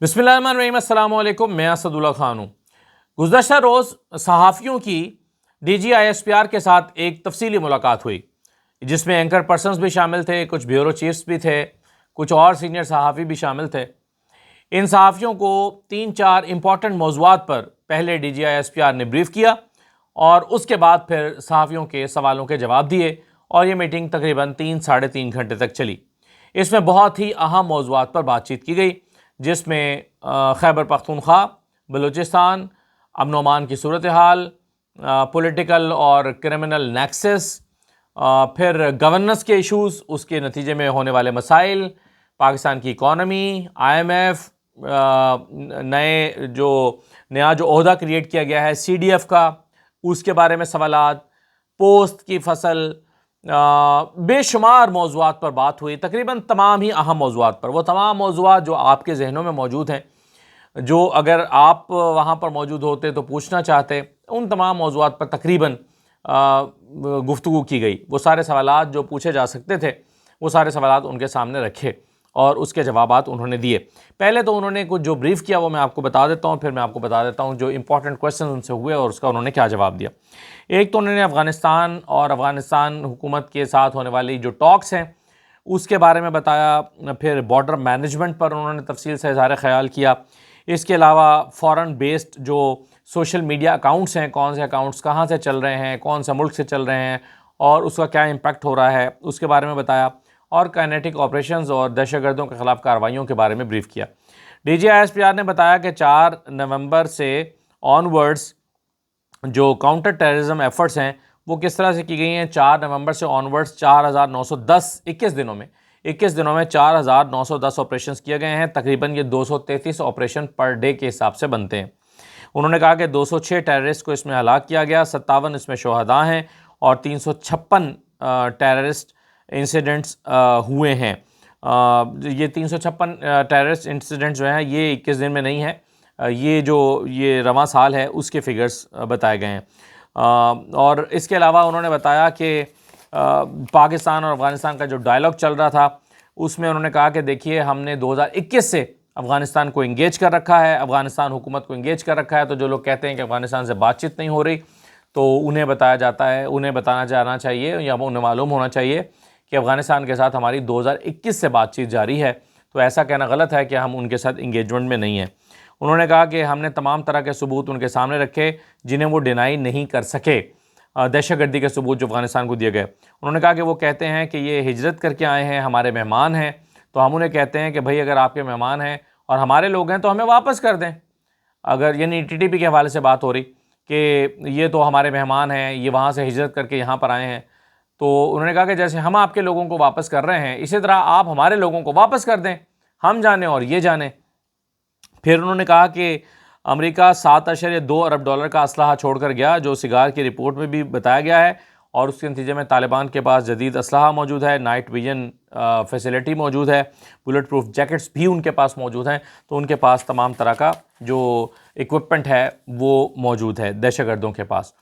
बिस्मिल्लाहिर्रहमानिर्रहीम, अस्सलाम वालेकुम। मैं असदुल्ला खान हूँ। गुज़श्ता रोज़ सहाफ़ियों की DGISPR के साथ एक तफसीली मुलाकात हुई, जिसमें एंकर पर्सन्स भी शामिल थे, कुछ ब्यूरो चीफ्स भी थे, कुछ और सीनियर सहाफ़ी भी शामिल थे। इन सहाफ़ियों को 3-4 इंपॉर्टेंट मौज़ूआत पर पहले DGISPR ने ब्रीफ़ किया और उसके बाद फिर सहाफ़ियों के सवालों के जवाब दिए और ये मीटिंग तकरीबन 3-3.5 घंटे तक चली। इसमें बहुत ही अहम मौज़ूआत पर बातचीत की गई, जिसमें खैबर पख्तूनख्वा, बलूचिस्तान, अमन ओमान की सूरत हाल, पॉलिटिकल और क्रिमिनल नेक्सस, फिर गवर्नेंस के इश्यूज़, उसके नतीजे में होने वाले मसाइल, पाकिस्तान की इकॉनमी, IMF, नया जो ओहदा क्रिएट किया गया है CDF का, उसके बारे में सवालात, पोस्त की फसल, बेशुमार मौज़ूआत पर बात हुई। तकरीबन तमाम ही अहम मौज़ूआत पर, वो तमाम मौज़ूआत जो आपके जहनों में मौजूद हैं, जो अगर आप वहाँ पर मौजूद होते तो पूछना चाहते, उन तमाम मौज़ूआत पर तकरीबन गुफ्तगू की गई। वो सारे सवालात जो पूछे जा सकते थे, वो सारे सवालात उनके सामने रखे और उसके जवाबात उन्होंने दिए। पहले तो उन्होंने कुछ जो ब्रीफ़ किया वो मैं आपको बता देता हूँ, फिर मैं आपको बता देता हूँ जो इंपॉर्टेंट क्वेश्चन उनसे हुए और उसका उन्होंने क्या जवाब दिया। एक तो उन्होंने अफ़गानिस्तान और अफ़गानिस्तान हुकूमत के साथ होने वाली जो टॉक्स हैं उसके बारे में बताया। फिर बॉर्डर मैनेजमेंट पर उन्होंने तफसील से इज़हार ख़याल किया। इसके अलावा फ़ॉरेन बेस्ड जो सोशल मीडिया अकाउंट्स हैं, कौन से अकाउंट्स कहाँ से चल रहे हैं, कौन से मुल्क से चल रहे हैं और उसका क्या इम्पैक्ट हो रहा है, उसके बारे में बताया। और काइनेटिक ऑपरेशंस और दहशतगर्दों के ख़िलाफ़ कार्रवाइयों के बारे में ब्रीफ़ किया। DGISPR ने बताया कि 4 नवंबर से ऑनवर्ड्स जो काउंटर टेररिज्म एफर्ट्स हैं वो किस तरह से की गई हैं। 4 नवंबर से ऑनवर्ड्स 4910 21 दिनों में 4910 ऑपरेशंस किए गए हैं। तकरीबन ये 233 ऑपरेशन पर डे के हिसाब से बनते हैं। उन्होंने कहा कि 206 टेररिस्ट को इसमें हलाक किया गया, 57 इसमें शोहदा हैं और 356 टेररिस्ट इंसिडेंट्स हुए हैं। ये 356 टेररिस्ट इंसिडेंट्स जो हैं ये 21 दिन में नहीं है, ये रवां साल है उसके फिगर्स बताए गए हैं। और इसके अलावा उन्होंने बताया कि पाकिस्तान और अफ़गानिस्तान का जो डायलॉग चल रहा था उसमें उन्होंने कहा कि देखिए हमने 2021 से अफ़गानिस्तान को इंगेज कर रखा है, अफ़गानिस्तान हुकूमत को इंगेज कर रखा है। तो जो लोग कहते हैं कि अफ़गानिस्तान से बातचीत नहीं हो रही, तो उन्हें बताना जाना चाहिए या उन्हें मालूम होना चाहिए कि अफ़गानिस्तान के साथ हमारी 2021 से बातचीत जारी है। तो ऐसा कहना गलत है कि हम उनके साथ इंगेजमेंट में नहीं हैं। उन्होंने कहा कि हमने तमाम तरह के सबूत उनके सामने रखे जिन्हें वो डिनाई नहीं कर सके, दहशतगर्दी के सबूत जो अफ़गानिस्तान को दिए गए। उन्होंने कहा कि वो कहते हैं कि ये हिजरत करके आए हैं, हमारे मेहमान हैं, तो हम उन्हें कहते हैं कि भाई अगर आपके मेहमान हैं और हमारे लोग हैं तो हमें वापस कर दें। अगर यानी TTP के हवाले से बात हो रही कि ये तो हमारे मेहमान हैं, ये वहाँ से हिजरत करके यहाँ पर आए हैं, तो उन्होंने कहा कि जैसे हम आपके लोगों को वापस कर रहे हैं इसी तरह आप हमारे लोगों को वापस कर दें, हम जाने और ये जाने। फिर उन्होंने कहा कि अमेरिका 7.2 अरब डॉलर का असलहा छोड़कर गया, जो सिगार की रिपोर्ट में भी बताया गया है, और उसके नतीजे में तालिबान के पास जदीद असलहा मौजूद है, नाइट विजन फैसिलिटी मौजूद है, बुलेट प्रूफ जैकेट्स भी उनके पास मौजूद हैं। तो उनके पास तमाम तरह का जो इक्विपमेंट है वो मौजूद है दहशतगर्दों के पास।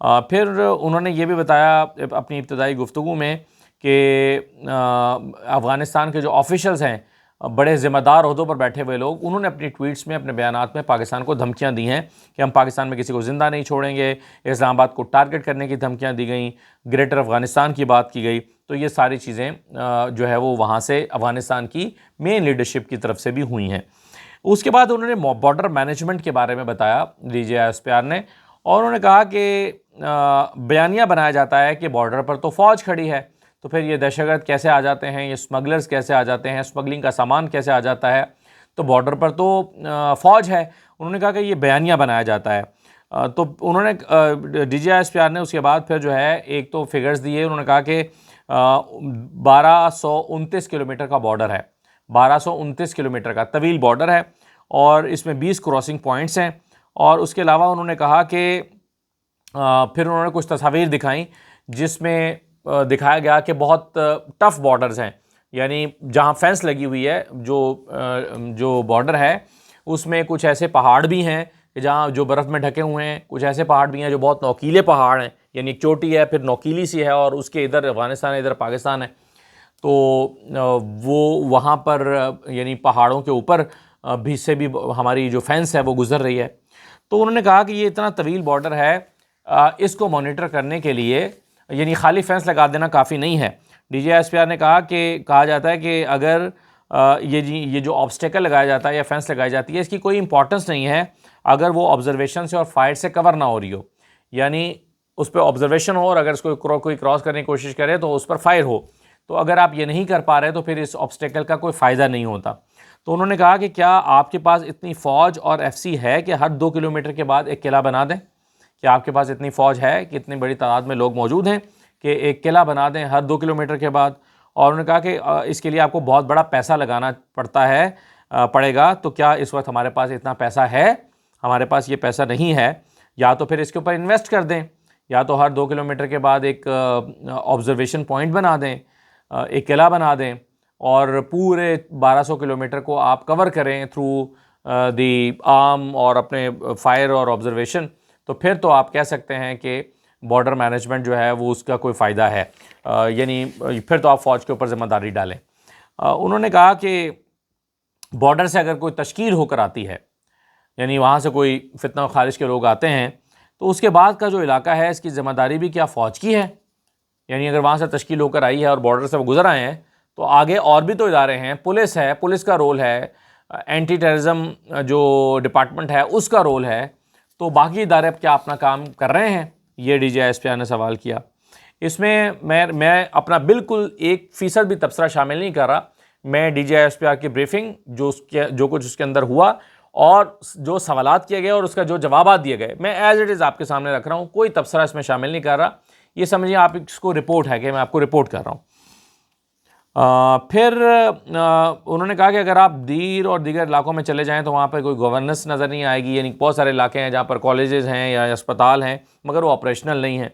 फिर उन्होंने ये भी बताया अपनी इब्तदाई गुफ्तगू में कि अफ़गानिस्तान के जो ऑफिशल्स हैं, बड़े ज़िम्मेदार ओहदों पर बैठे हुए लोग, उन्होंने अपनी ट्वीट्स में, अपने बयानात में पाकिस्तान को धमकियां दी हैं कि हम पाकिस्तान में किसी को ज़िंदा नहीं छोड़ेंगे। इस्लामाबाद को टारगेट करने की धमकियां दी गई, ग्रेटर अफ़गानिस्तान की बात की गई। तो ये सारी चीज़ें जो है वो वहाँ से अफ़गानिस्तान की मेन लीडरशिप की तरफ से भी हुई हैं। उसके बाद उन्होंने बॉर्डर मैनेजमेंट के बारे में बताया DGISPR ने, और उन्होंने कहा कि बयानिया बनाया जाता है कि बॉर्डर पर तो फ़ौज खड़ी है, तो फिर ये दहशतगर्द कैसे आ जाते हैं, ये स्मगलर्स कैसे आ जाते हैं, स्मगलिंग का सामान कैसे आ जाता है, तो बॉर्डर पर तो फ़ौज है। उन्होंने कहा कि ये बयानिया बनाया जाता है। तो उन्होंने DGISPR ने उसके बाद फिर जो है एक तो फिगर्स दिए। उन्होंने कहा कि 1229 किलोमीटर का बॉर्डर है, 1229 किलोमीटर का तवील बॉर्डर है और इसमें 20 क्रॉसिंग पॉइंट्स हैं। और उसके अलावा उन्होंने कहा कि फिर उन्होंने कुछ तस्वीर दिखाई जिसमें दिखाया गया कि बहुत टफ़ बॉर्डर्स हैं, यानी जहाँ फेंस लगी हुई है, जो बॉर्डर है उसमें कुछ ऐसे पहाड़ भी हैं कि जहाँ जो बर्फ़ में ढके हुए हैं, कुछ ऐसे पहाड़ भी हैं जो बहुत नौकीले पहाड़ हैं, यानी एक चोटी है फिर नौकीली सी है और उसके इधर अफ़गानिस्तान है इधर पाकिस्तान है। तो वो वहाँ पर यानी पहाड़ों के ऊपर भी से भी हमारी जो फेंस है वो गुजर रही है। तो उन्होंने कहा कि ये इतना तवील बॉर्डर है, इसको मॉनिटर करने के लिए यानी खाली फेंस लगा देना काफ़ी नहीं है। DGISPR ने कहा जाता है कि अगर ये जो ऑब्स्टेकल लगाया जाता है या फेंस लगाई जाती है, इसकी कोई इंपॉर्टेंस नहीं है अगर वो ऑब्जर्वेशन से और फायर से कवर ना हो रही हो, यानी उस पर ऑब्जर्वेशन हो और अगर इसको कोई क्रॉस करने की कोशिश करे तो उस पर फायर हो। तो अगर आप ये नहीं कर पा रहे तो फिर इस ऑब्स्टेकल का कोई फ़ायदा नहीं होता। तो उन्होंने कहा कि क्या आपके पास इतनी फ़ौज और FC है कि हर 2 किलोमीटर के बाद एक किला बना दें? क्या आपके पास इतनी फ़ौज है कि इतनी बड़ी तादाद में लोग मौजूद हैं कि एक किला बना दें हर 2 किलोमीटर के बाद? और उन्होंने कहा कि इसके लिए आपको बहुत बड़ा पैसा लगाना पड़ेगा। तो क्या इस वक्त हमारे पास इतना पैसा है? हमारे पास ये पैसा नहीं है। या तो फिर इसके ऊपर इन्वेस्ट कर दें, या तो हर 2 किलोमीटर के बाद एक ऑब्जर्वेशन पॉइंट बना दें, एक किला बना दें और पूरे 1200 किलोमीटर को आप कवर करें थ्रू दी आर्म और अपने फायर और ऑब्जर्वेशन। तो फिर तो आप कह सकते हैं कि बॉर्डर मैनेजमेंट जो है वो उसका कोई फ़ायदा है, यानी फिर तो आप फ़ौज के ऊपर ज़िम्मेदारी डालें। उन्होंने कहा कि बॉर्डर से अगर कोई तश्कील होकर आती है, यानी वहाँ से कोई फितना और खारिज के लोग आते हैं, तो उसके बाद का जो इलाका है इसकी ज़िम्मेदारी भी क्या फ़ौज की है? यानी अगर वहाँ से तश्कील होकर आई है और बॉर्डर से वो गुजर आए हैं तो आगे और भी तो इदारे हैं, पुलिस है, पुलिस का रोल है, एंटी टेररिज्म जो डिपार्टमेंट है उसका रोल है, तो बाकी इदारे क्या अपना काम कर रहे हैं? ये DGISPR ने सवाल किया। इसमें मैं अपना बिल्कुल 1% भी तबसरा शामिल नहीं कर रहा। मैं DGISPR की ब्रीफिंग जो कुछ उसके अंदर हुआ और जो सवालात किए गए और उसका जो जवाब दिए गए, मैं एज इट इज़ आपके सामने रख रहा हूँ, कोई तबसरा इसमें शामिल नहीं कर रहा। ये समझिए आप इसको रिपोर्ट है कि मैं आपको रिपोर्ट कर रहा हूँ। फिर उन्होंने कहा कि अगर आप दीर और दीगर इलाकों में चले जाएं तो वहाँ पर कोई गवर्नेंस नज़र नहीं आएगी, यानी बहुत सारे इलाके हैं जहाँ पर कॉलेजेस हैं या अस्पताल हैं मगर वो ऑपरेशनल नहीं हैं।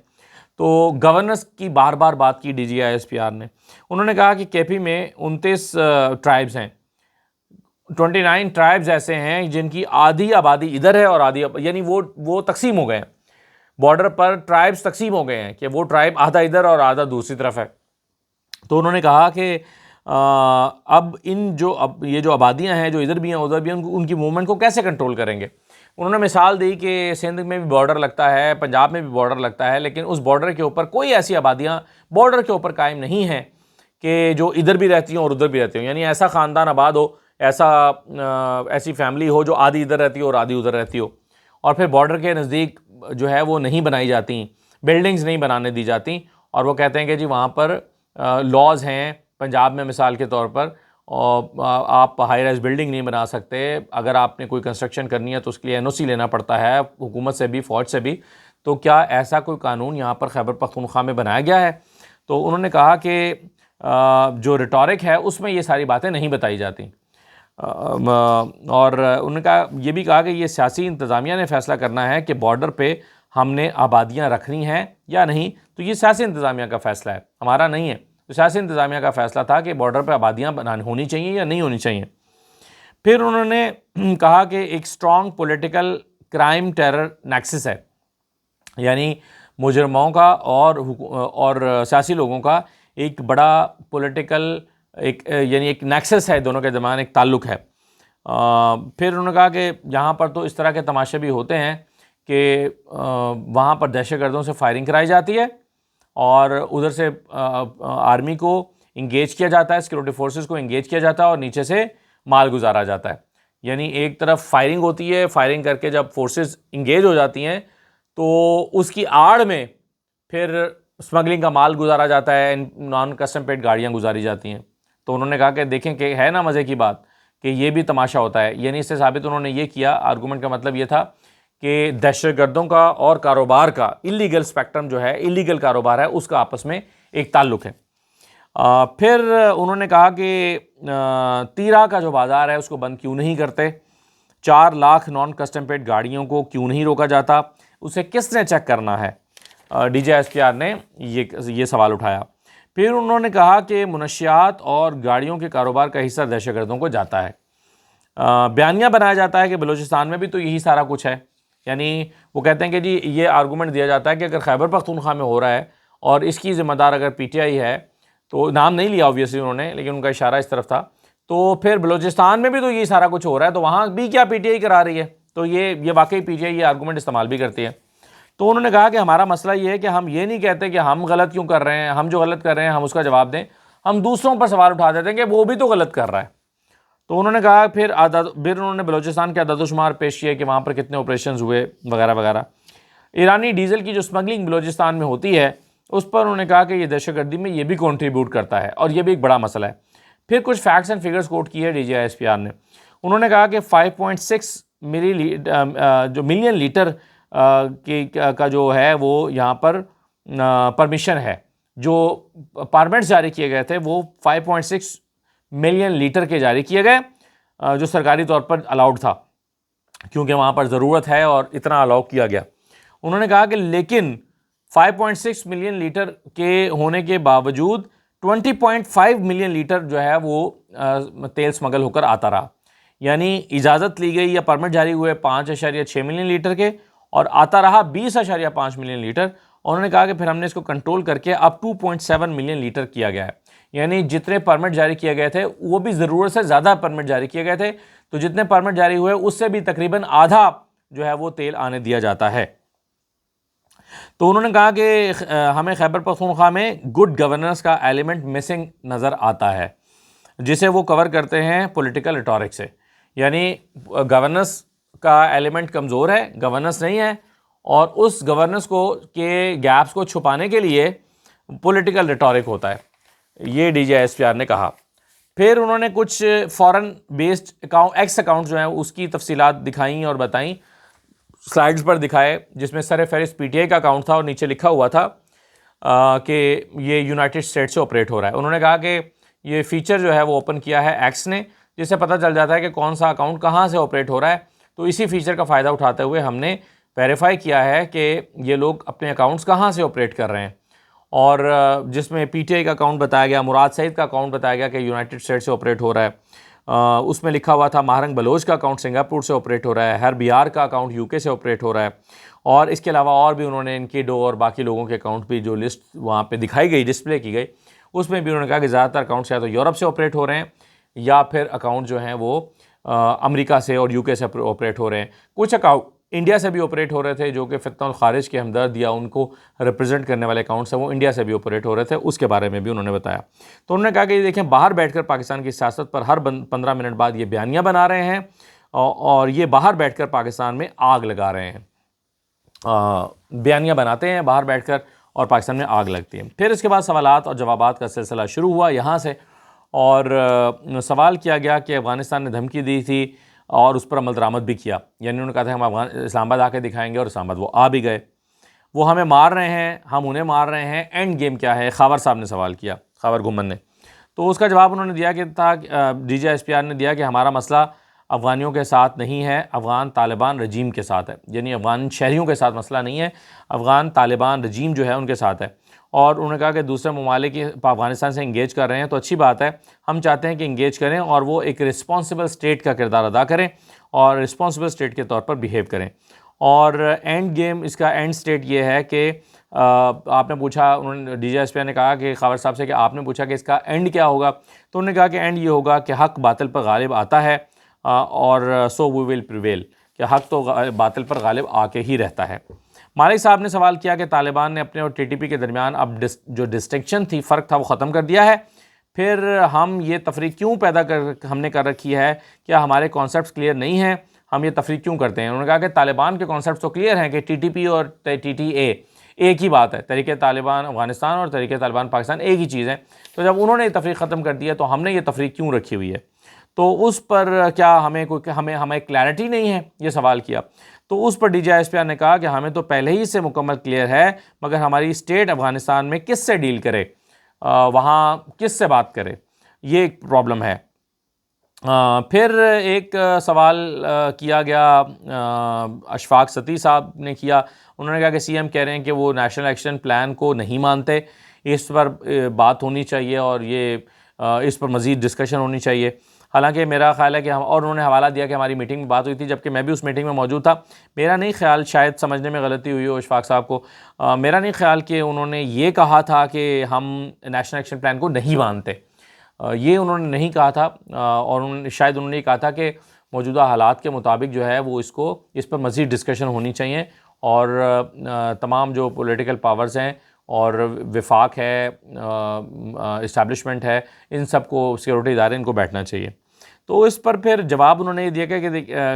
तो गवर्नेंस की बार बार बात की DGISPR ने। उन्होंने कहा कि KP में 29 ट्राइब्स हैं, 29 ट्राइब्स ऐसे हैं जिनकी आधी आबादी इधर है और आधी, यानी वो तकसीम हो गए हैं, बॉर्डर पर ट्राइब्स तकसीम हो गए हैं कि वो ट्राइब आधा इधर और आधा दूसरी तरफ है। तो उन्होंने कहा कि अब ये जो आबादियां हैं जो इधर भी हैं उधर भी हैं, उनकी मूवमेंट को कैसे कंट्रोल करेंगे? उन्होंने मिसाल दी कि सिंध में भी बॉर्डर लगता है, पंजाब में भी बॉर्डर लगता है, लेकिन उस बॉर्डर के ऊपर कोई ऐसी आबादियां बॉर्डर के ऊपर कायम नहीं हैं कि जो इधर भी रहती हों और उधर भी रहती हों, यानी ऐसा ख़ानदान आबाद हो, ऐसी फैमिली हो जो आधी इधर रहती हो और आधी उधर रहती हो। और फिर बॉर्डर के नज़दीक जो है वो नहीं बनाई जाती, बिल्डिंग्स नहीं बनाने दी जाती, और वो कहते हैं कि जी वहाँ पर लॉज हैं पंजाब में मिसाल के तौर पर, और आप हाई राइज बिल्डिंग नहीं बना सकते, अगर आपने कोई कंस्ट्रक्शन करनी है तो उसके लिए NOC लेना पड़ता है हुकूमत से भी, फ़ौज से भी। तो क्या ऐसा कोई कानून यहाँ पर खैबर पख्तूनख्वा में बनाया गया है? तो उन्होंने कहा कि जो रिटॉरिक है उसमें ये सारी बातें नहीं बताई जाती। और उन्होंने ये भी कहा कि ये सियासी इंतज़ामिया ने फ़ैसला करना है कि बॉर्डर पे हमने आबादियाँ रखनी हैं या नहीं। तो ये सियासी इंतज़ामिया का फ़ैसला है, हमारा नहीं है। तो सियासी इंतज़ामिया का फ़ैसला था कि बॉर्डर पे आबादियाँ होनी चाहिए या नहीं होनी चाहिए। फिर उन्होंने कहा कि एक strong political crime terror nexus है, यानी मुजरमों का और सियासी लोगों का एक बड़ा पॉलिटिकल यानी एक नेक्सस है, दोनों के दरमियान एक ताल्लुक़ है। फिर उन्होंने कहा कि यहाँ पर तो इस तरह के तमाशे भी होते हैं कि वहाँ पर दहशतगर्दों से फायरिंग कराई जाती है और उधर से आर्मी को इंगेज किया जाता है, सिक्योरिटी फोर्सेस को इंगेज किया जाता है और नीचे से माल गुजारा जाता है। यानी एक तरफ फायरिंग होती है, फायरिंग करके जब फोर्सेस इंगेज हो जाती हैं तो उसकी आड़ में फिर स्मगलिंग का माल गुजारा जाता है, नॉन कस्टम पेड गाड़ियाँ गुजारी जाती हैं। तो उन्होंने कहा कि देखें कि है ना मज़े की बात कि ये भी तमाशा होता है। यानी इससे साबित उन्होंने ये किया, आर्गूमेंट का मतलब ये था कि दहशतगर्दों का और कारोबार का इलीगल स्पेक्ट्रम जो है, इलीगल कारोबार है, उसका आपस में एक ताल्लुक़ है। फिर उन्होंने कहा कि तीरा का जो बाज़ार है उसको बंद क्यों नहीं करते, 4 लाख नॉन कस्टम पेड गाड़ियों को क्यों नहीं रोका जाता, उसे किसने चेक करना है? DGISPR ने ये सवाल उठाया। फिर उन्होंने कहा कि मुनशियात और गाड़ियों के कारोबार का हिस्सा दहशतगर्दों को जाता है। बयानिया बनाया जाता है कि बलूचिस्तान में भी तो यही सारा कुछ है। यानी वो कहते हैं कि जी ये आर्गूमेंट दिया जाता है कि अगर खैबर पख्तूनख्वा में हो रहा है और इसकी ज़िम्मेदार अगर PTI है, तो नाम नहीं लिया ऑब्वियसली उन्होंने, लेकिन उनका इशारा इस तरफ था, तो फिर बलूचिस्तान में भी तो ये सारा कुछ हो रहा है, तो वहाँ भी क्या पीटीआई करा रही है? तो ये वाकई पीटीआई ये आर्गूमेंट इस्तेमाल भी करती है। तो उन्होंने कहा कि हमारा मसला ये है कि हम ये नहीं कहते कि हम गलत क्यों कर रहे हैं, हम जो गलत कर रहे हैं हम उसका जवाब दें, हम दूसरों पर सवाल उठा देते हैं कि वो भी तो गलत कर रहा है। तो उन्होंने कहा फिर उन्होंने बलूचिस्तान के अदद-ओ-शुमार पेश किए कि वहाँ पर कितने ऑपरेशन हुए वगैरह वगैरह। ईरानी डीजल की जो स्मगलिंग बलूचिस्तान में होती है उस पर उन्होंने कहा कि ये दहशतगर्दी में ये भी कंट्रीब्यूट करता है और ये भी एक बड़ा मसला है। फिर कुछ फैक्ट्स एंड फिगर्स कोट किए DGISPR ने। उन्होंने कहा कि 5.6 मिलियन लीटर का जो है वो यहाँ पर परमिशन है, जो परमिट्स जारी किए गए थे वो 5.6 मिलियन लीटर के जारी किए गए, जो सरकारी तौर पर अलाउड था क्योंकि वहाँ पर ज़रूरत है और इतना अलाउ किया गया। उन्होंने कहा कि लेकिन 5.6 मिलियन लीटर के होने के बावजूद 20.5 मिलियन लीटर जो है वो तेल स्मगल होकर आता रहा। यानी इजाज़त ली गई या परमिट जारी हुए 5.6 मिलियन लीटर के और आता रहा 20.5 मिलियन लीटर। उन्होंने कहा कि फिर हमने इसको कंट्रोल करके अब 2.7 मिलियन लीटर किया गया है। यानी जितने परमिट जारी किए गए थे वो भी ज़रूरत से ज़्यादा परमिट जारी किए गए थे, तो जितने परमिट जारी हुए उससे भी तकरीबन आधा जो है वो तेल आने दिया जाता है। तो उन्होंने कहा कि हमें खैबर पख्तूनख्वा में गुड गवर्नेंस का एलिमेंट मिसिंग नज़र आता है, जिसे वो कवर करते हैं पॉलिटिकल रिटॉरिक से। यानी गवर्नेंस का एलिमेंट कमज़ोर है, गवर्नेंस नहीं है, और उस गवर्नेंस को के गैप्स को छुपाने के लिए पॉलिटिकल रिटॉरिक होता है, ये DGISPR ने कहा। फिर उन्होंने कुछ फॉरेन बेस्ड एक्स अकाउंट जो है उसकी तफसीलात दिखाई और बताई, स्लाइड्स पर दिखाए, जिसमें सर फहरिस्त PTI का अकाउंट था और नीचे लिखा हुआ था कि ये यूनाइटेड स्टेट्स से ऑपरेट हो रहा है। उन्होंने कहा कि ये फीचर जो है वो ओपन किया है एक्स ने, जिससे पता चल जाता है कि कौन सा अकाउंट कहाँ से ऑपरेट हो रहा है। तो इसी फीचर का फ़ायदा उठाते हुए हमने वेरीफाई किया है कि ये लोग अपने अकाउंट्स कहाँ से ऑपरेट कर रहे हैं, और जिसमें PTI का अकाउंट बताया गया, मुराद सईद का अकाउंट बताया गया कि यूनाइटेड स्टेट्स से ऑपरेट हो रहा है। उसमें लिखा हुआ था महारंग बलोच का अकाउंट सिंगापुर से ऑपरेट हो रहा है, हर बिहार का अकाउंट UK से ऑपरेट हो रहा है, और इसके अलावा और भी उन्होंने इनकीडो और बाकी लोगों के अकाउंट भी जो लिस्ट वहाँ पे दिखाई गई, डिस्प्ले की गई, उसमें भी उन्होंने कहा कि ज़्यादातर अकाउंट्स या तो यूरोप से ऑपरेट हो रहे हैं या फिर अकाउंट जो हैं वो अमेरिका से और UK से ऑपरेट हो रहे हैं। कुछ अकाउंट इंडिया से भी ऑपरेट हो रहे थे, जो कि फितनल खारिज के हमदर्द या उनको रिप्रेजेंट करने वाले अकाउंट्स हैं वो इंडिया से भी ऑपरेट हो रहे थे, उसके बारे में भी उन्होंने बताया। तो उन्होंने कहा कि देखें, बाहर बैठकर पाकिस्तान की सियासत पर हर 15 मिनट बाद ये बयानियाँ बना रहे हैं और ये बाहर बैठकर पाकिस्तान में आग लगा रहे हैं, बयानियाँ बनाते हैं बाहर बैठकर और पाकिस्तान में आग लगती है। फिर इसके बाद सवालात और जवाबात का सिलसिला शुरू हुआ यहाँ से, और सवाल किया गया कि अफ़गानिस्तान ने धमकी दी थी और उस पर अमल दरामद भी किया। यानी उन्होंने कहा था हम इस्लामाबाद आके दिखाएंगे, और इस्लामाबाद वो आ भी गए। वो हमें मार रहे हैं, हम उन्हें मार रहे हैं, एंड गेम क्या है, खावर साहब ने सवाल किया, खावर घुमन ने। तो उसका जवाब उन्होंने दिया कि DGISPR ने दिया कि हमारा मसला अफ़गानियों के साथ नहीं है, अफ़गान तालिबान रजीम के साथ है। यानी अफ़गान शहरियों के साथ मसला नहीं है, अफ़गान तालिबान रजीम जो है उनके साथ है। और उन्होंने कहा कि दूसरे ममालिक अफ़गानिस्तान से इंगेज कर रहे हैं तो अच्छी बात है, हम चाहते हैं कि इंगेज करें और वो एक रिस्पॉन्सिबल स्टेट का किरदार अदा करें और रिस्पॉन्सिबल स्टेट के तौर पर बिहेव करें। और एंड गेम, इसका एंड स्टेट ये है कि आपने पूछा, उन्होंने DGISPR ने कहा कि खावर साहब से कि आपने पूछा कि इसका एंड क्या होगा, तो उन्होंने कहा कि एंड ये होगा कि हक़ बातिल पर गालिब आता है और सो वी विल प्रिवेल, कि हक़ तो बातिल पर गालिब आके ही रहता है। मालिक साहब ने सवाल किया कि तालिबान ने अपने और TTP के दरमियान अब जो डिस्टिंक्शन थी, फ़र्क था, वो ख़त्म कर दिया है। फिर हम ये तफरीक क्यों हमने कर रखी है, क्या हमारे कॉन्सेप्ट्स क्लियर नहीं हैं, हम ये तफरीक क्यों करते हैं? उन्होंने कहा कि तालिबान के कॉन्सेप्ट्स तो क्लियर हैं कि TTP और TTA एक ही बात है, तरीक़े तालिबान अफ़गानिस्तान और तरीक़े तालिबान पाकिस्तान एक ही चीज़ है। तो जब उन्होंने ये तफरीक ख़त्म कर दी है तो हमने ये तफरीक क्यों रखी हुई है? तो उस पर क्या हमें क्लैरिटी नहीं है, ये सवाल किया। तो उस पर DGISPR ने कहा कि हमें तो पहले ही से मुकम्मल क्लियर है, मगर हमारी स्टेट अफ़गानिस्तान में किस से डील करे, वहाँ किस से बात करे, ये एक प्रॉब्लम है। फिर एक सवाल किया गया, अशफाक सती साहब ने किया। उन्होंने कहा कि CM कह रहे हैं कि वो नेशनल एक्शन प्लान को नहीं मानते, इस पर बात होनी चाहिए और ये इस पर मज़ीद डिस्कशन होनी चाहिए। हालांकि मेरा ख़्याल है कि उन्होंने हवाला दिया कि हमारी मीटिंग में बात हुई थी, जबकि मैं भी उस मीटिंग में मौजूद था। मेरा नहीं ख्याल, शायद समझने में गलती हुई हो इशफाक साहब को, मेरा नहीं ख्याल कि उन्होंने ये कहा था कि हम नेशनल एक्शन प्लान को नहीं मानते। ये उन्होंने नहीं कहा था, और उन्होंने ये कहा था कि मौजूदा हालात के मुताबिक जो है वो इस पर मज़ीद डिस्कशन होनी चाहिए, और तमाम जो पॉलिटिकल पावर्स हैं और विफाक है, इस्टेब्लिशमेंट है, इन सब को, सिक्योरिटी इदारे, इनको बैठना चाहिए। तो इस पर फिर जवाब उन्होंने ये दिया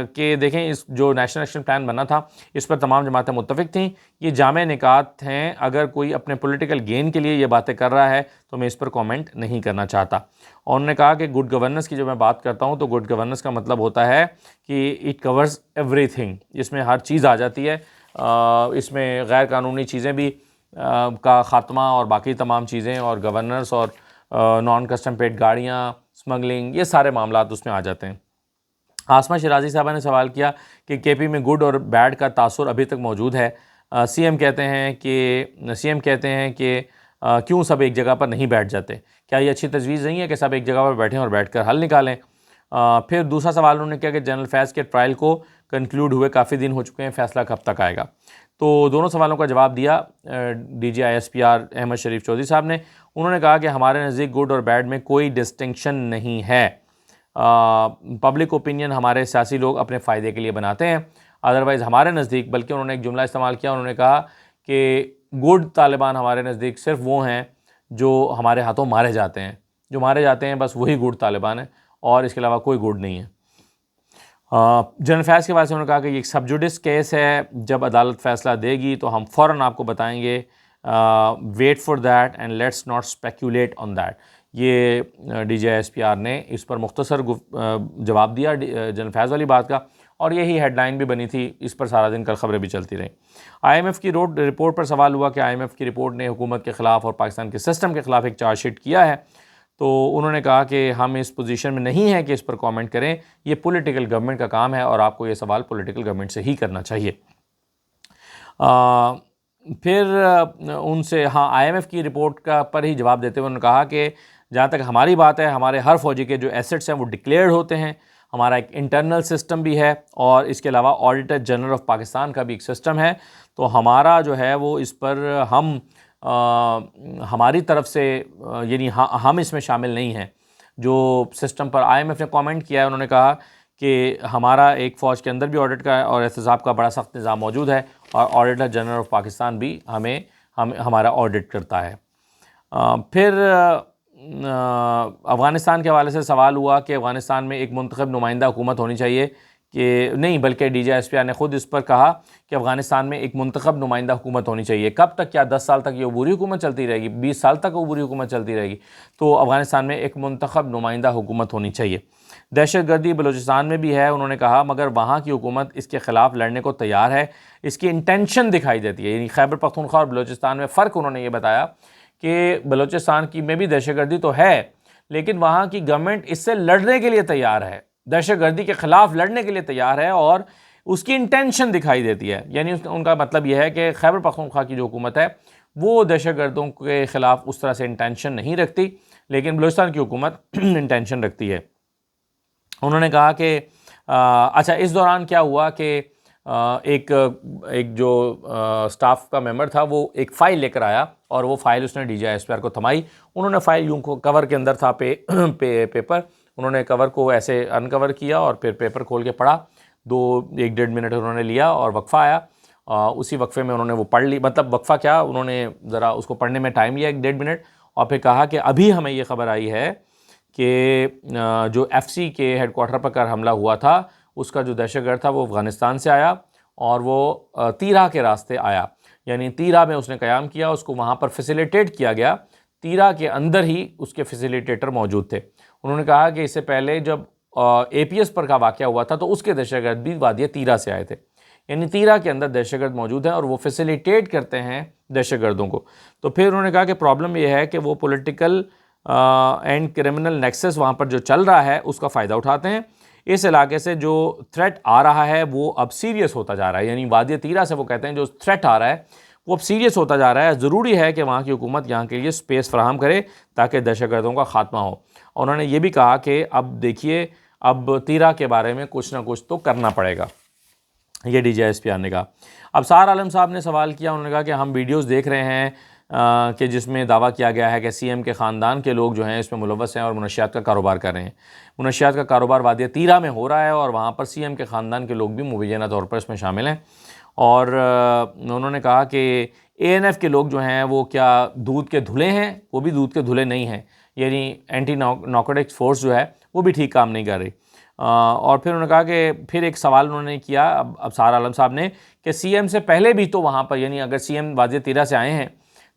कि देखें, इस जो नेशनल एक्शन प्लान बना था इस पर तमाम जमातें मुत्तफिक थीं, ये जामे निकात हैं, अगर कोई अपने पॉलिटिकल गेन के लिए ये बातें कर रहा है तो मैं इस पर कमेंट नहीं करना चाहता। और उन्होंने कहा कि गुड गवर्नेंस की जब मैं बात करता हूँ तो गुड गवर्नेंस का मतलब होता है कि इट कवर्स एवरीथिंग, इसमें हर चीज़ आ जाती है, इसमें गैर कानूनी चीज़ें भी का ख़ात्मा और बाकी तमाम चीज़ें, और गवर्नेंस और नॉन कस्टम पेड गाड़ियाँ, स्मगलिंग, ये सारे मामलात उसमें आ जाते हैं। आसमा शिराजी साहबा ने सवाल किया कि केपी में गुड और बैड का तासुर अभी तक मौजूद है। सीएम कहते हैं कि क्यों सब एक जगह पर नहीं बैठ जाते, क्या ये अच्छी तजवीज़ नहीं है कि सब एक जगह पर बैठें और बैठकर हल निकालें। फिर दूसरा सवाल उन्होंने किया कि जनरल फैज़ के ट्रायल को कंक्लूड हुए काफ़ी दिन हो चुके हैं, फ़ैसला कब तक आएगा। तो दोनों सवालों का जवाब दिया DGISPR अहमद शरीफ चौधरी साहब ने। उन्होंने कहा कि हमारे नज़दीक गुड और बैड में कोई डिस्टिंक्शन नहीं है, पब्लिक ओपिनियन हमारे सियासी लोग अपने फ़ायदे के लिए बनाते हैं, अदरवाइज़ हमारे नज़दीक, बल्कि उन्होंने एक जुमला इस्तेमाल किया, उन्होंने कहा कि गुड तालिबान हमारे नज़दीक सिर्फ वो हैं जो हमारे हाथों मारे जाते हैं, जो मारे जाते हैं बस वही गुड तालिबान है, और इसके अलावा कोई गुड नहीं है। जनरल फैज़ के बाद से उन्होंने कहा कि ये एक सबजुडिस केस है, जब अदालत फ़ैसला देगी तो हम फ़ौरन आपको बताएंगे, wait for that and let's not speculate on that. ये DGISPR ने इस पर मुख्तसर जवाब दिया जनरल फैज़ वाली बात का, और यही हेडलाइन भी बनी थी, इस पर सारा दिन कल ख़बरें भी चलती रहीं। IMF की रिपोर्ट पर सवाल हुआ कि IMF की रिपोर्ट ने हुकूमत के ख़िलाफ़ और पाकिस्तान के सिस्टम के ख़िलाफ़ एक चार्जशीट किया है, तो उन्होंने कहा कि हम इस पोजीशन में नहीं हैं कि इस पर कमेंट करें, ये पॉलिटिकल गवर्नमेंट का काम है और आपको ये सवाल पॉलिटिकल गवर्नमेंट से ही करना चाहिए। फिर उनसे IMF की रिपोर्ट का पर ही जवाब देते हुए उन्होंने कहा कि जहाँ तक हमारी बात है, हमारे हर फौजी के जो एसेट्स हैं वो डिक्लेयर्ड होते हैं, हमारा एक इंटरनल सिस्टम भी है, और इसके अलावा ऑडिटर जनरल ऑफ पाकिस्तान का भी एक सिस्टम है। तो हमारा जो है वो इस पर हमारी तरफ से यानी हम इसमें शामिल नहीं हैं। जो सिस्टम पर IMF ने कमेंट किया है, उन्होंने कहा कि हमारा एक फ़ौज के अंदर भी ऑडिट का और एहतसाब का बड़ा सख्त निज़ाम मौजूद है, और ऑडिटर जनरल ऑफ पाकिस्तान भी हमारा ऑडिट करता है। फिर अफ़गानिस्तान के हवाले से सवाल हुआ कि अफ़गानिस्तान में एक मुंतखब नुमाइंदा हुकूमत होनी चाहिए कि नहीं, बल्कि DGISPR ने ख़ुद इस पर कहा कि अफ़गानिस्तान में एक मुंतखब नुमाइंदा हुकूमत होनी चाहिए। कब तक? क्या 10 साल तक ये अबूरी हुकूमत चलती रहेगी? 20 साल तक अबूरी हुकूमत चलती रहेगी? तो अफ़गानिस्तान में एक मुंतखब नुमाइंदा हुकूमत होनी चाहिए। दहशतगर्दी बलूचिस्तान में भी है, उन्होंने कहा, मगर वहाँ की हुकूमत इसके ख़िलाफ़ लड़ने को तैयार है, इसकी इंटेंशन दिखाई देती है। यानी खैबर पख्तूनख्वा और बलूचिस्तान में फ़र्क उन्होंने ये बताया कि बलूचिस्तान की में भी दहशतगर्दी तो है, लेकिन वहाँ की गवर्नमेंट इससे लड़ने के लिए तैयार है, दहशतगर्दी के ख़िलाफ़ लड़ने के लिए तैयार है, और उसकी इंटेंशन दिखाई देती है। यानी उनका मतलब यह है कि खैबर पख्तूनख्वा की जो हुकूमत है वो दहशतगर्दों के ख़िलाफ़ उस तरह से इंटेंशन नहीं रखती, लेकिन बलूचिस्तान की हुकूमत इंटेंशन रखती है। उन्होंने कहा कि अच्छा, इस दौरान क्या हुआ कि एक जो स्टाफ का मेंबर था वो एक फ़ाइल लेकर आया, और वो फ़ाइल उसने DGISPR को थमाई। उन्होंने फ़ाइल यूँ को कवर के अंदर था पेपर, उन्होंने कवर को ऐसे अनकवर किया और फिर पेपर खोल के पढ़ा। 1-1.5 मिनट उन्होंने लिया और वक्फ़ा आया। उसी वक्फ़े में उन्होंने वो पढ़ ली, मतलब वक्फ़ा क्या, उन्होंने ज़रा उसको पढ़ने में टाइम लिया 1-1.5 मिनट, और फिर कहा कि अभी हमें ये ख़बर आई है कि जो FC के हेडक्वार्टर पर हमला हुआ था उसका जो दहशतगर्द था वो अफ़गानिस्तान से आया, और वो तीरा के रास्ते आया, यानी तीरा में उसने क़याम किया, उसको वहाँ पर फैसिलिटेट किया गया, तीरा के अंदर ही उसके फैसिलिटेटर मौजूद थे। उन्होंने कहा कि इससे पहले जब APS पर का वाक़या हुआ था तो उसके दहशतगर्द भी वादिया तीरा से आए थे, यानी तीरा के अंदर दहशतगर्द मौजूद हैं और वो फैसिलिटेट करते हैं दहशतगर्दों को। तो फिर उन्होंने कहा कि प्रॉब्लम यह है कि वो पॉलिटिकल एंड क्रिमिनल नेक्सस वहाँ पर जो चल रहा है उसका फ़ायदा उठाते हैं। इस इलाके से जो थ्रेट आ रहा है वो अब सीरियस होता जा रहा है, यानी वादिया तीरा से वो कहते हैं जो थ्रेट आ रहा है वो अब सीरियस होता जा रहा है। ज़रूरी है कि वहाँ की हुकूमत यहाँ के लिए स्पेस फराहम करे ताकि दहशतगर्दों का ख़ात्मा हो। और उन्होंने ये भी कहा कि अब देखिए, अब तीरा के बारे में कुछ ना कुछ तो करना पड़ेगा, ये DGISPR ने कहा। अब सार आलम साहब ने सवाल किया, उन्होंने कहा कि हम वीडियोस देख रहे हैं कि जिसमें दावा किया गया है कि सीएम के ख़ानदान के लोग जो हैं इसमें मुलव्वस हैं और मुनशियात का कारोबार कर रहे हैं। मुनशियात का कारोबार वादी तीरा में हो रहा है और वहाँ पर सीएम के ख़ानदान के लोग भी मुबैना तौर पर इसमें शामिल हैं। और उन्होंने कहा कि एएनएफ के लोग जो हैं वो क्या दूध के धुले हैं? वो भी दूध के धुले नहीं हैं, यानी एंटी नारकोटिक्स फोर्स जो है वो भी ठीक काम नहीं कर रही। और फिर उन्होंने कहा कि फिर एक सवाल उन्होंने किया अबसार आलम साहब ने कि सीएम से पहले भी तो वहाँ पर, यानी अगर सीएम वादी तीरा से आए हैं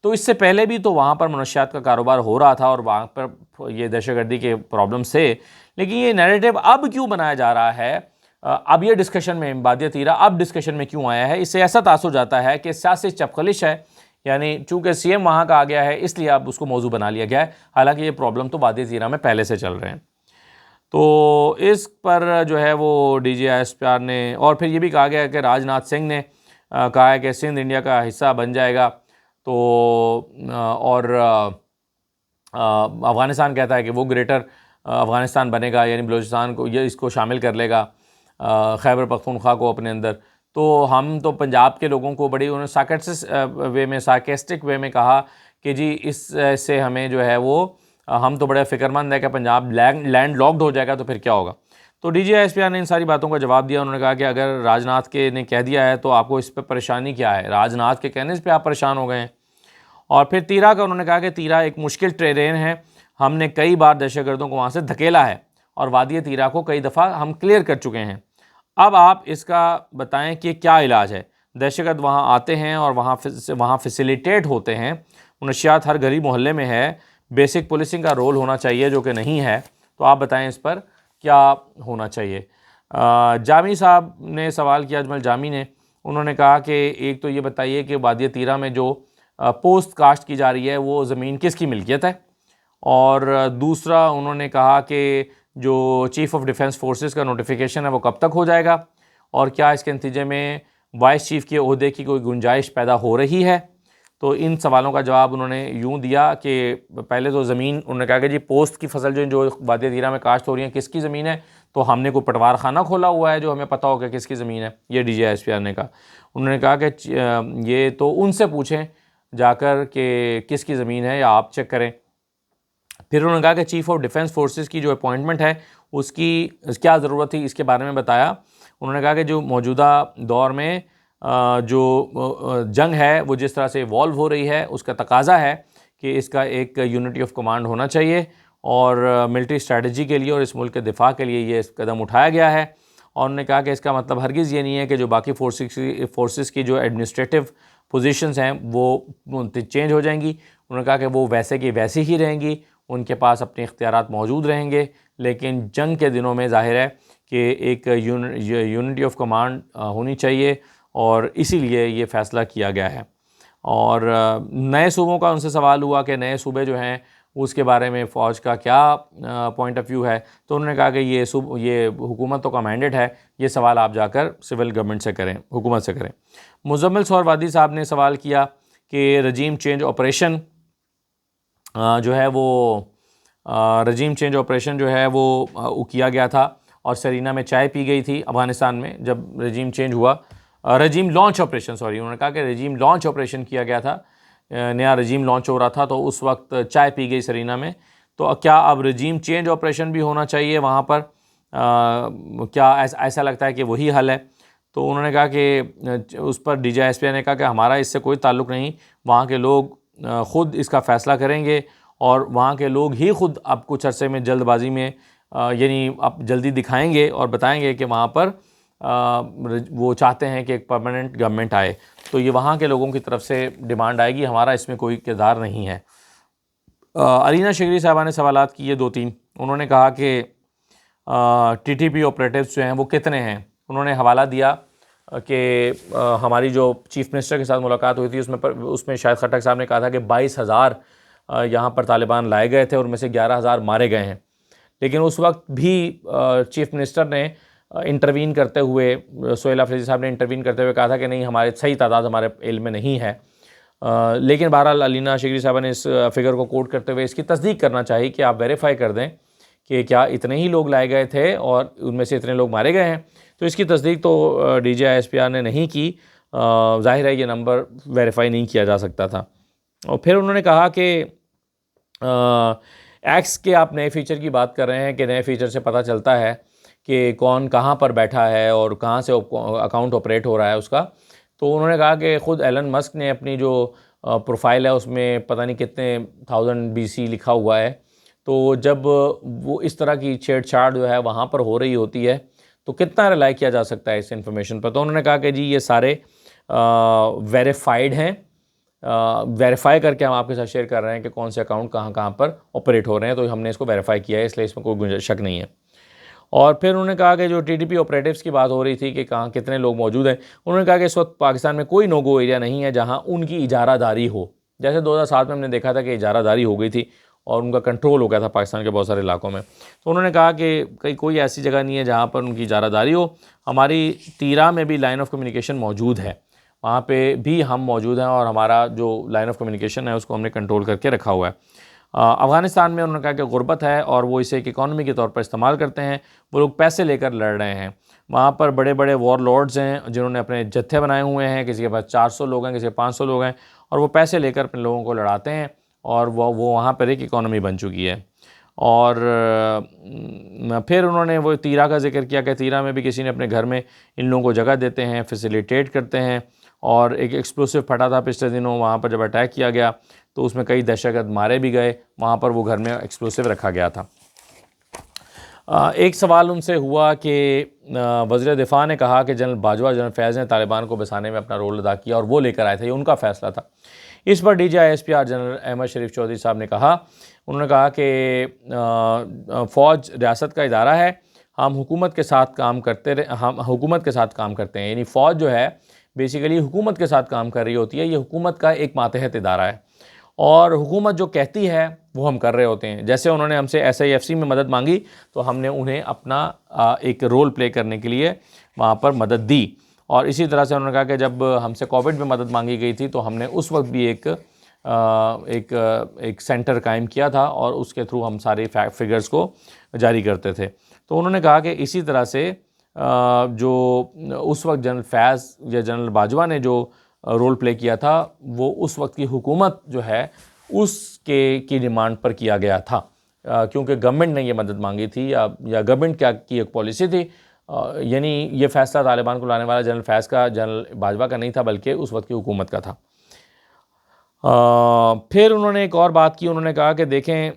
तो इससे पहले भी तो वहाँ पर मनशियात का कारोबार हो रहा था और वहाँ पर ये दहशतगर्दी के प्रॉब्लम्स थे, लेकिन ये नैरेटिव अब क्यों बनाया जा रहा है? अब ये डिस्कशन में वादी तीरा अब डिस्कशन में क्यों आया है? इससे ऐसा तासुर जाता है कि सियासी चपखलिश है, यानी चूँकि सीएम वहाँ का आ गया है इसलिए अब उसको मौजू बना लिया गया है, हालांकि ये प्रॉब्लम तो वादी तीरा में पहले से चल रहे हैं। तो इस पर जो है वो DGISPR ने, और फिर ये भी कहा गया कि राजनाथ सिंह ने कहा है कि सिंध इंडिया का हिस्सा बन जाएगा, तो और अफ़गानिस्तान कहता है कि वो ग्रेटर अफ़गानिस्तान बनेगा, यानी बलूचिस्तान को ये इसको शामिल कर लेगा, खैबर पख्तूनख्वा को अपने अंदर। तो हम तो पंजाब के लोगों को बड़ी उन्होंने सार्केस्टिक वे में कहा कि जी इससे हमें जो है वो हम तो बड़े फ़िक्रमंद है कि पंजाब लैंड लॉक्ड हो जाएगा तो फिर क्या होगा। तो DGISPR ने इन सारी बातों का जवाब दिया। उन्होंने कहा कि अगर राजनाथ के ने कह दिया है तो आपको इस पर परेशानी क्या है? राजनाथ के कहने पे आप परेशान हो गए हैं। और फिर तीरा का उन्होंने कहा कि तीरा एक मुश्किल टेरेन है, हमने कई बार दहशतगर्दों को वहाँ से धकेला है और वादी तीरा को कई दफ़ा हम क्लियर कर चुके हैं। अब आप इसका बताएं कि क्या इलाज है? दहशतगर्द वहाँ आते हैं और वहाँ फैसिलिटेट होते हैं, मुनशियात हर गरीब मोहल्ले में है, बेसिक पुलिसिंग का रोल होना चाहिए जो कि नहीं है। तो आप बताएं इस पर क्या होना चाहिए? जामी साहब ने सवाल किया, अजमल जामी ने, उन्होंने कहा कि एक तो ये बताइए कि वादी तीरा में जो पोस्ट कास्ट की जा रही है वो ज़मीन किसकी मिल्कियत है? और दूसरा उन्होंने कहा कि जो चीफ़ ऑफ डिफेंस फोर्सेस का नोटिफिकेशन है वो कब तक हो जाएगा, और क्या इसके नतीजे में वाइस चीफ़ के ओहदे की कोई गुंजाइश पैदा हो रही है? तो इन सवालों का जवाब उन्होंने यूँ दिया कि पहले तो ज़मीन, उन्होंने कहा कि जी पोस्ट की फसल जो वादी तीरा में काश्त हो रही है किसकी ज़मीन है? तो हमने कोई पटवार खाना खोला हुआ है जो हमें पता होगा किसकी ज़मीन है? ये DGISPR ने कहा। उन्होंने कहा कि ये तो उनसे पूछें जाकर कि किसकी ज़मीन है, या आप चेक करें। फिर उन्होंने कहा कि चीफ़ ऑफ डिफेंस फोर्सेस की जो अपॉइंटमेंट है उसकी क्या ज़रूरत थी, इसके बारे में बताया। उन्होंने कहा कि जो मौजूदा दौर में जो जंग है वो जिस तरह से इवॉल्व हो रही है उसका तकाज़ा है कि इसका एक यूनिटी ऑफ कमांड होना चाहिए, और मिलिट्री स्ट्रेटजी के लिए और इस मुल्क के दिफा के लिए ये कदम उठाया गया है। और उन्होंने कहा कि इसका मतलब हरगिज़ ये नहीं है कि जो बाकी फोर्सेस की जो एडमिनिस्ट्रेटिव पोजीशंस हैं वो चेंज हो जाएंगी। उन्होंने कहा कि वो वैसे की वैसी ही रहेंगी, उनके पास अपने इख्तियारात मौजूद रहेंगे, लेकिन जंग के दिनों में ज़ाहिर है कि एक यूनिटी ऑफ कमांड होनी चाहिए, और इसीलिए ये फ़ैसला किया गया है। और नए सूबों का उनसे सवाल हुआ कि नए सूबे जो हैं उसके बारे में फ़ौज का क्या पॉइंट ऑफ व्यू है। तो उन्होंने कहा कि ये हुकूमतों का मैंडेट है, ये सवाल आप जाकर सिविल गवर्नमेंट से करें, हुकूमत से करें। मुज़म्मिल सौर वादी साहब ने सवाल किया कि रजीम चेंज ऑपरेशन जो है वो रजीम चेंज ऑपरेशन जो है वो किया गया था और सरीना में चाय पी गई थी अफ़गानिस्तान में जब रजीम चेंज हुआ। रजीम लॉन्च ऑपरेशन, सॉरी, उन्होंने कहा कि रजीम लॉन्च ऑपरेशन किया गया था, नया रजीम लॉन्च हो रहा था तो उस वक्त चाय पी गई सरीना में। तो क्या अब रजीम चेंज ऑपरेशन भी होना चाहिए वहाँ पर? क्या ऐसा लगता है कि वही हल है? तो उन्होंने कहा कि उस पर DGISPR ने कहा कि हमारा इससे कोई ताल्लुक़ नहीं, वहाँ के लोग ख़ुद इसका फ़ैसला करेंगे, और वहाँ के लोग ही ख़ुद अब कुछ अरसे में जल्दबाजी में यानी अब जल्दी दिखाएंगे और बताएंगे कि वहाँ पर वो चाहते हैं कि एक परमानेंट गवर्नमेंट आए। तो ये वहाँ के लोगों की तरफ से डिमांड आएगी, हमारा इसमें कोई किरदार नहीं है। अरीना शिगरी साहबा ने सवालात किए 2-3। उन्होंने कहा कि TTP ऑपरेटिव्स जो हैं वो कितने हैं? उन्होंने हवाला दिया कि हमारी जो चीफ़ मिनिस्टर के साथ मुलाकात हुई थी उसमें शायद खट्टक साहब ने कहा था कि 22,000 यहाँ पर तालिबान लाए गए थे और उनमें से 11,000 मारे गए हैं। लेकिन उस वक्त भी चीफ़ मिनिस्टर ने इंटरवीन करते हुए, सोहेल अफरीदी साहब ने इंटरवीन करते हुए कहा था कि नहीं, हमारे सही तादाद हमारे इल्म में नहीं है। लेकिन बहरहाल अलीना शिगरी साहब ने इस फिगर को कोट करते हुए इसकी तस्दीक करना चाहिए कि आप वेरीफाई कर दें कि क्या इतने ही लोग लाए गए थे और उनमें से इतने लोग मारे गए हैं। तो इसकी तस्दीक तो DGISPR ने नहीं की, ज़ाहिर है ये नंबर वेरीफाई नहीं किया जा सकता था। और फिर उन्होंने कहा कि एक्स के आप नए फ़ीचर की बात कर रहे हैं कि नए फ़ीचर से पता चलता है कि कौन कहाँ पर बैठा है और कहाँ से अकाउंट ऑपरेट हो रहा है उसका। तो उन्होंने कहा कि ख़ुद एलन मस्क ने अपनी जो प्रोफाइल है उसमें पता नहीं कितने 1000 BC लिखा हुआ है। तो जब वो इस तरह की छेड़छाड़ जो है वहाँ पर हो रही होती है तो कितना रिलाई किया जा सकता है इस इन्फॉर्मेशन पर। तो उन्होंने कहा कि जी ये सारे वेरीफाइड हैं, वेरीफाई करके हम आपके साथ शेयर कर रहे हैं कि कौन से अकाउंट कहाँ कहाँ पर ऑपरेट हो रहे हैं, तो हमने इसको वेरीफाई किया है, इसलिए इसमें कोई शक नहीं है। और फिर उन्होंने कहा कि जो TTP ऑपरेटिव्स की बात हो रही थी कि कहाँ कितने लोग मौजूद हैं, उन्होंने कहा कि इस वक्त पाकिस्तान में कोई नो गो एरिया नहीं है जहाँ उनकी इजारादारी हो। जैसे 2007 में हमने देखा था कि इजारादारी हो गई थी और उनका कंट्रोल हो गया था पाकिस्तान के बहुत सारे इलाकों में। तो उन्होंने कहा कि कहीं कोई ऐसी जगह नहीं है जहाँ पर उनकी इजारादारी हो। हमारी तीरा में भी लाइन ऑफ कम्युनिकेशन मौजूद है, वहाँ पे भी हम मौजूद हैं और हमारा जो लाइन ऑफ कम्युनिकेशन है उसको हमने कंट्रोल करके रखा हुआ है। अफ़गानिस्तान में उन्होंने कहा कि गुर्बत है और वो इसे एक इकॉनमी के तौर पर इस्तेमाल करते हैं, वो लोग पैसे लेकर लड़ रहे हैं। वहाँ पर बड़े बड़े वॉर लॉर्ड्स हैं जिन्होंने अपने जत्थे बनाए हुए हैं, किसी के पास 400 लोग हैं, किसी के 500 लोग हैं, और वो पैसे लेकर अपने लोगों को लड़ाते हैं और वो वहाँ पर एक इकॉनमी बन चुकी है। और फिर उन्होंने वो तीरा का जिक्र किया कि तीरा में भी किसी ने अपने घर में इन लोगों को जगह देते हैं, फैसिलिटेट करते हैं। और एक एक्सप्लोसिव फटा था पिछले दिनों वहाँ पर, जब अटैक किया गया तो उसमें कई दहशतगर्द मारे भी गए, वहाँ पर वो घर में एक्सप्लोसिव रखा गया था। एक सवाल उनसे हुआ कि वज़ीर दिफ़ा ने कहा कि जनरल बाजवा, जनरल फैज़ ने तालिबान को बसाने में अपना रोल अदा किया और वो लेकर आए थे, ये उनका फ़ैसला था। इस पर DG ISPR जनरल अहमद शरीफ चौधरी साहब ने कहा, उन्होंने कहा कि फ़ौज रियासत का इदारा है, हम हुकूमत के साथ काम करते हैं, यानी फ़ौज जो है बेसिकली हुकूमत के साथ काम कर रही होती है। ये हुकूमत का एक मातहत इदारा है और हुकूमत जो कहती है वो हम कर रहे होते हैं। जैसे उन्होंने हमसे SIFC में मदद मांगी तो हमने उन्हें अपना एक रोल प्ले करने के लिए वहाँ पर मदद दी। और इसी तरह से उन्होंने कहा कि जब हमसे कोविड में मदद मांगी गई थी तो हमने उस वक्त भी एक सेंटर कायम किया था और उसके थ्रू हम सारे फिगर्स को जारी करते थे। तो उन्होंने कहा कि इसी तरह से जो उस वक्त जनरल फैज़ या जनरल बाजवा ने जो रोल प्ले किया था वो उस वक्त की हुकूमत जो है उसके की डिमांड पर किया गया था, क्योंकि गवर्नमेंट ने ये मदद मांगी थी या गवर्नमेंट क्या की एक पॉलिसी थी। यानी ये फ़ैसला तालिबान को लाने वाला जनरल फैज़ का, जनरल बाजवा का नहीं था, बल्कि उस वक्त की हुकूमत का था। फिर उन्होंने एक और बात की, उन्होंने कहा कि देखें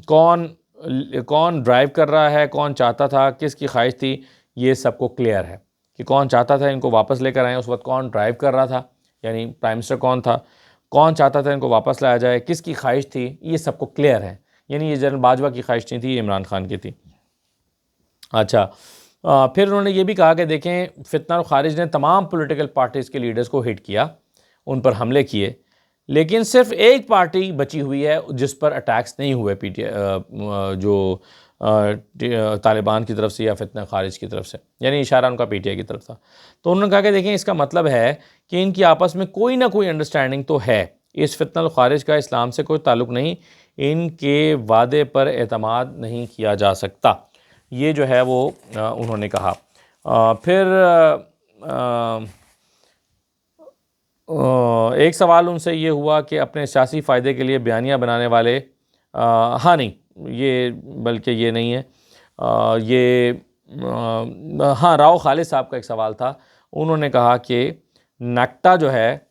कौन ड्राइव कर रहा है, कौन चाहता था, किसकी ख्वाहिश थी, ये सबको क्लियर है कि कौन चाहता था इनको वापस लेकर आएँ। उस वक्त कौन ड्राइव कर रहा था, यानी प्राइम मिनिस्टर कौन था, कौन चाहता था इनको वापस लाया जाए, किसकी ख्वाहिश थी, ये सबको क्लियर है। यानी ये जनरल बाजवा की ख्वाहिश नहीं थी, ये इमरान खान की थी। अच्छा, फिर उन्होंने ये भी कहा कि देखें फितना और खारिज ने तमाम पॉलिटिकल पार्टीज़ के लीडर्स को हिट किया, उन पर हमले किए, लेकिन सिर्फ एक पार्टी बची हुई है जिस पर अटैक्स नहीं हुए, जो तालिबान की तरफ से या फितना खारिज की तरफ से, यानी इशारा उनका PTI की तरफ था। तो उन्होंने कहा कि देखें इसका मतलब है कि इनकी आपस में कोई ना कोई अंडरस्टैंडिंग तो है। इस फितना खारिज का इस्लाम से कोई ताल्लुक़ नहीं, इनके वादे पर एतमाद नहीं किया जा सकता, ये जो है वो उन्होंने कहा। फिर एक सवाल उनसे ये हुआ कि अपने सियासी फ़ायदे के लिए बयानियाँ बनाने वाले, हाँ नहीं, ये बल्कि ये नहीं है, हाँ, राव खालिद साहब का एक सवाल था। उन्होंने कहा कि नक्टा जो है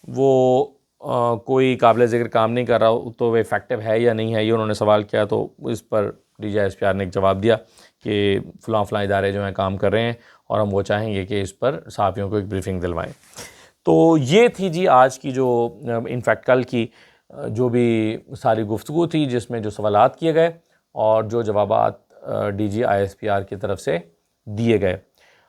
वो कोई काबिल ज़िक्र काम नहीं कर रहा, तो वो इफ़ेक्टिव है या नहीं है, ये उन्होंने सवाल किया। तो इस पर DG ISPR ने एक जवाब दिया कि फ़लाँ इदारे जो हैं काम कर रहे हैं और हम वो चाहेंगे कि इस पर सहाफ़ियों को एक ब्रीफिंग दिलवाएँ। तो ये थी जी आज की जो इनफैक्ट कल की जो भी सारी गुफ्तगू थी, जिसमें जो सवालात किए गए और जो जवाबात DG ISPR की तरफ से दिए गए।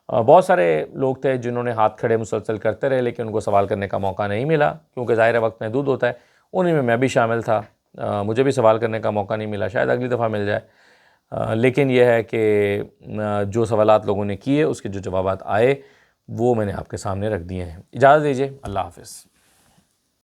बहुत सारे लोग थे जिन्होंने हाथ खड़े मुसलसल करते रहे, लेकिन उनको सवाल करने का मौका नहीं मिला, क्योंकि ज़ाहिर है वक्त महदूद होता है। उन्हीं में मैं भी शामिल था, मुझे भी सवाल करने का मौका नहीं मिला, शायद अगली दफ़ा मिल जाए। लेकिन यह है कि जो सवालात लोगों ने किए उसके जो जवाबात आए वो मैंने आपके सामने रख दिए हैं। इजाज़त दीजिए, अल्लाह हाफ़िज़।